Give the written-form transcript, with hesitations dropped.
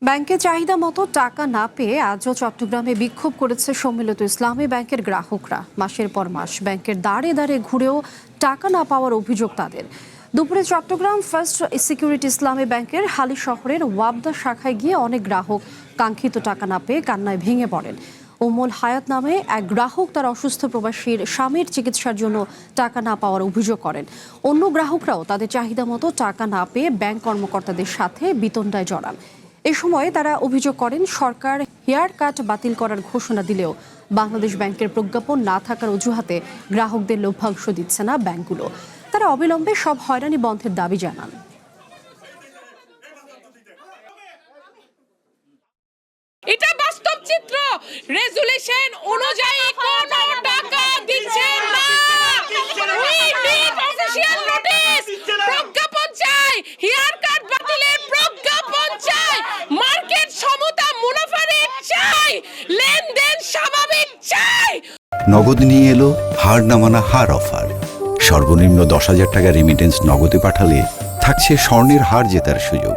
ব্যাংকে চাহিদা মতো টাকা না পেয়ে আজও চট্টগ্রামে বিক্ষোভ করেছে সম্মিলিত ইসলামী ব্যাংকের গ্রাহকরা। মাসের পর মাস ব্যাংকের দাঁড়ে দাঁড়ে ঘুরেও টাকা না পাওয়ার অভিযোগ তাদের। দুপুরে চট্টগ্রাম ফার্স্ট সিকিউরিটি ইসলামী ব্যাংকের হালি শহরের ওয়াবদা শাখায় গিয়ে অনেক গ্রাহক কাঙ্ক্ষিত টাকা না পেয়ে কান্নায় ভেঙে পড়েন। উম্মুল হায়াত নামে এক গ্রাহক তার অসুস্থ প্রবাসীর স্বামীর চিকিৎসার জন্য টাকা না পাওয়ার অভিযোগ করেন। অন্য গ্রাহকরাও তাদের চাহিদা মতো টাকা না পেয়ে ব্যাংক কর্মকর্তাদের সাথে বিতণ্ডায় জড়ান। এ সময় তারা অভিযোগ করেন, সরকার হেয়ার কাট বাতিল করার ঘোষণা দিলেও বাংলাদেশ ব্যাংকের প্রজ্ঞাপন না থাকার অজুহাতে গ্রাহকদের লভ্যাংশ দিচ্ছে না ব্যাংকগুলো। তারা অবিলম্বে সব হয়রানি বন্ধের দাবি জানান। এটা বাস্তব চিত্র। রেজুলেশন অনুযায়ী কোনো টাকা দিচ্ছেন না। We need official notice. প্রজ্ঞাপন চাই, হেয়ার কাট বাতিলের প্রজ্ঞাপন চাই, মার্কেট সমতা মুনাফা রেট চাই, লেনদেন স্বাভাবিক চাই। নগদ নিয়ে এলো হার না মানা হার অফার। সর্বনিম্ন 10,000 টাকা রেমিটেন্স নগদে পাঠালে থাকছে স্বর্ণের হার জেতার সুযোগ।